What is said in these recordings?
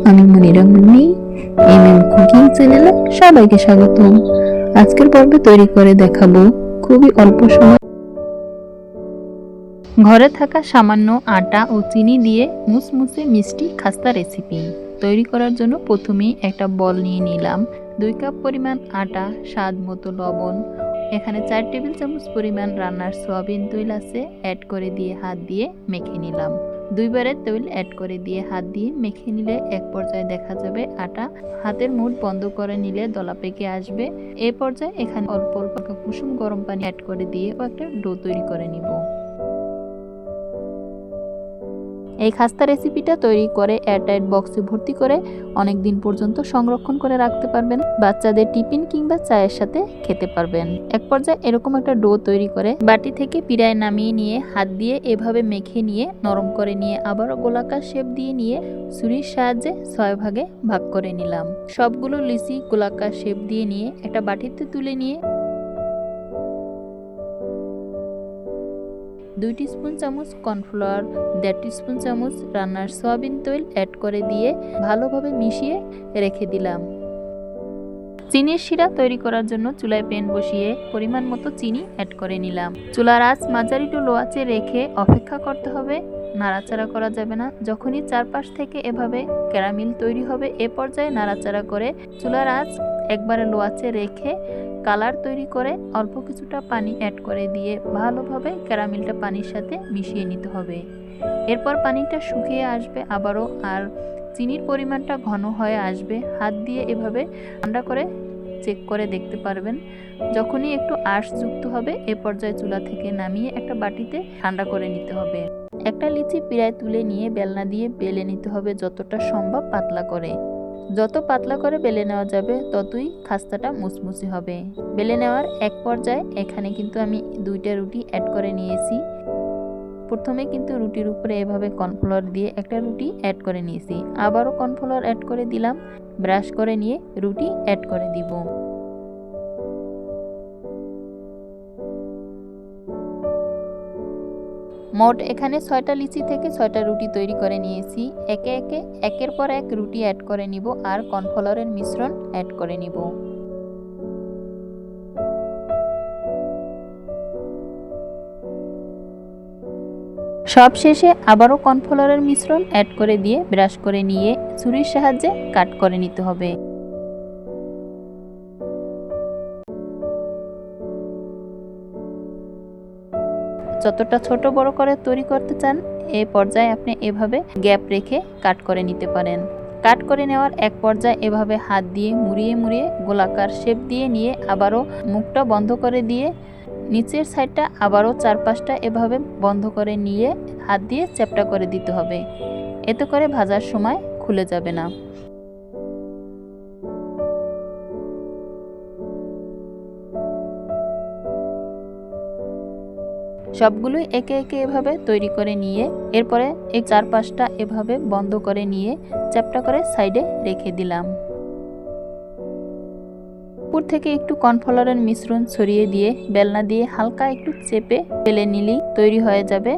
আমি মনিরা মুন্নি। কুকিং চ্যানেলে সবাইকে স্বাগতম। আজকের পর্বে তৈরি করে দেখাবো খুবই অল্প সময় ঘরে থাকা সামান্য আটা ও চিনি দিয়ে মুসমুসে মিষ্টি খাস্তা রেসিপি। তৈরি করার জন্য প্রথমেই একটা বল নিয়ে নিলাম। 2 কাপ পরিমাণ আটা, স্বাদ মতো লবণ, এখানে 4 টেবিল চামচ পরিমাণ রান্নার সয়াবিন তেল আছে, অ্যাড করে দিয়ে হাত দিয়ে মেখে নিলাম। 2 বারে তেল অ্যাড করে দিয়ে হাত দিয়ে মেখে নিলে এক পর্যায়ে দেখা যাবে আটা হাতের মুঠ বন্ধ করে নিলে দলা পেকে আসবে। এই পর্যায়ে এখানে অল্প অল্প কুসুম গরম পানি অ্যাড করে দিয়ে একটা ডো তৈরি করে নিব। এই খাস্তা রেসিপিটা তৈরি করে এয়ারটাইট বক্সে ভর্তি করে অনেক দিন পর্যন্ত সংরক্ষণ করে রাখতে পারবেন। বাচ্চাদের টিফিন কিংবা চায়ের সাথে খেতে পারবেন। এক পর্যায়ে এরকম একটা ডো তৈরি করে বাটি থেকে পিড়ায় নামিয়ে নিয়ে হাত দিয়ে এভাবে মেখে নিয়ে নরম করে নিয়ে আবারও গোলাকার শেপ দিয়ে নিয়ে ছুরির সাহায্যে 6 ভাগে ভাগ করে নিলাম। সবগুলো লিচি গোলাকার শেপ দিয়ে নিয়ে একটা বাটিতে তুলে নিয়ে 2 টিস্পুন চামচ কর্নফ্লাওয়ার, 1.5 টিস্পুন চামচ রান্নার সয়াবিন তেল অ্যাড করে দিয়ে ভালোভাবে মিশিয়ে রেখে দিলাম। চিনির শিরা তৈরি করার জন্য চুলায় প্যান বসিয়ে পরিমাণ মতো চিনি অ্যাড করে নিলাম। চুলার আঁচ মাঝারি টু লো আঁচে রেখে অপেক্ষা করতে হবে, নাড়াচাড়া করা যাবে না। যখনই চারপাশ থেকে এভাবে ক্যারামেল তৈরি হবে এ পর্যায়ে নাড়াচাড়া করে চুলার আঁচ একবারে লো আঁচে রেখে কালার তৈরি করে অল্প কিছুটা পানি অ্যাড করে দিয়ে ভালোভাবে ক্যারামেলটা পানির সাথে মিশিয়ে নিতে হবে। এরপর পানিটা শুকিয়ে আসবে আবারও আর চিনির পরিমাণটা ঘন হয়ে আসবে। হাত দিয়ে এভাবে ঠান্ডা করে চেক করে দেখতে পারবেন। যখনই একটু আঁশ যুক্ত হবে এ পর্যায়ে চুলা থেকে নামিয়ে একটা বাটিতে ঠান্ডা করে নিতে হবে। একটা লিচি পিড়ায় তুলে নিয়ে বেলনা দিয়ে বেলে নিতে হবে যতটা সম্ভব পাতলা করে। যত পাতলা করে বেলে নেওয়া যাবে ততই খাস্তাটা মুসমুসি হবে। বেলে নেওয়ার এক পর্যায়ে এখানে কিন্তু আমি 2টা রুটি অ্যাড করে নিয়েছি। প্রথমে কিন্তু রুটির উপরে এভাবে কর্নফ্লাওয়ার দিয়ে একটা রুটি অ্যাড করে নিয়েছি, আবারও কর্নফ্লাওয়ার অ্যাড করে দিলাম। ব্রাশ করে নিয়ে রুটি অ্যাড করে দিব। মোট এখানে 6টা লিচি থেকে 6টা রুটি তৈরি করে নিয়েছি। একে একে একের পর এক রুটি অ্যাড করে নিব আর কর্নফ্লাওয়ারের মিশ্রণ অ্যাড করে নিব। সব শেষে আবারও কর্নফ্লাওয়ারের মিশ্রণ অ্যাড করে দিয়ে ব্রাশ করে নিয়ে ছুরির সাহায্যে কাট করে নিতে হবে। যতটা ছোট বড় করে তৈরি করতে চান এই পর্যায়ে আপনি এভাবে গ্যাপ রেখে কাট করে নিতে পারেন। কাট করে নেওয়ার এক পর্যায়ে এভাবে হাত দিয়ে মুড়িয়ে মুড়িয়ে গোলাকার শেপ দিয়ে নিয়ে আবারও মুখটা বন্ধ করে দিয়ে নিচের সাইডটা আবারও 4-5টা এভাবে বন্ধ করে নিয়ে হাত দিয়ে চ্যাপটা করে দিতে হবে। এতে করে ভাজার সময় খুলে যাবে না। সবগুলোই একে একে এভাবে তৈরি করে নিয়ে এরপরে এই 4-5টা এভাবে বন্ধ করে নিয়ে চ্যাপটা করে সাইডে রেখে দিলাম। উপর থেকে একটু কর্নফ্লাওয়ারের মিশ্রণ ছড়িয়ে দিয়ে বেলনা দিয়ে হালকা একটু চেপে বেলে নিলেই তৈরি হয়ে যাবে।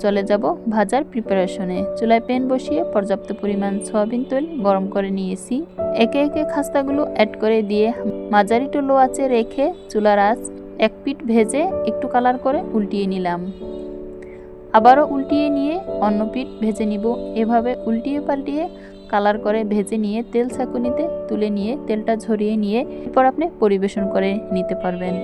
চলে যাব ভাজার প্রিপারেশনে। চুলায় প্যান বসিয়ে পর্যাপ্ত পরিমাণ সয়াবিন তেল গরম করে নিয়েছি। একে একে খাস্তাগুলো অ্যাড করে দিয়ে মাঝারি টু লো আঁচে রেখে চুলার আঁচ এক পিঠ ভেজে একটু কালার করে উল্টিয়ে নিলাম। আবারও উল্টিয়ে নিয়ে অন্য পিঠ ভেজে নিব। এভাবে উল্টিয়ে পাল্টিয়ে কালার করে ভেজে নিয়ে তেল ছাঁকুনিতে তুলে নিয়ে তেলটা ঝরিয়ে নিয়ে এরপর আপনি পরিবেশন করে নিতে পারবেন।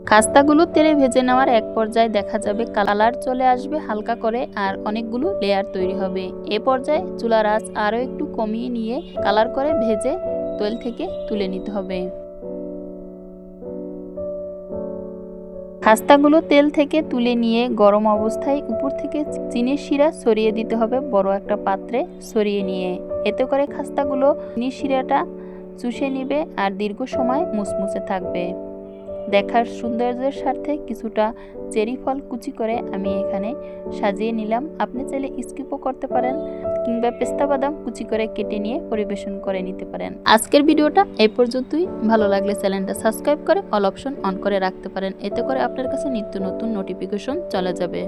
খাস্তাগুলো তেলে ভেজে নেওয়ার এক পর্যায়ে দেখা যাবে কালার চলে আসবে হালকা করে আর অনেকগুলো লেয়ার তৈরি হবে। এ পর্যায়ে চুলার আঁচ আরও একটু কমিয়ে নিয়ে কালার করে ভেজে তেল থেকে তুলে নিতে হবে। খাস্তাগুলো তেল থেকে তুলে নিয়ে গরম অবস্থায় উপর থেকে চিনির শিরা ছড়িয়ে দিতে হবে বড় একটা পাত্রে ছড়িয়ে নিয়ে। এতে করে খাস্তাগুলো চিনির শিরাটা চুষে নিবে আর দীর্ঘ সময় মুসমুসে থাকবে। দেখার সৌন্দর্যের স্বার্থে কিছুটা চেরি ফল কুচি করে আমি এখানে সাজিয়ে নিলাম। আপনি চাইলে স্কিপও করতে পারেন। কিংবা পেস্তা বাদাম কুচি করে কেটে নিয়ে পরিবেশন করে নিতে পারেন। আজকের ভিডিওটা এই পর্যন্তই। ভালো লাগলে চ্যানেলটা সাবস্ক্রাইব করে অল অপশন অন করে রাখতে পারেন, এতে করে আপনার কাছে নিত্য নতুন নোটিফিকেশন চলে যাবে।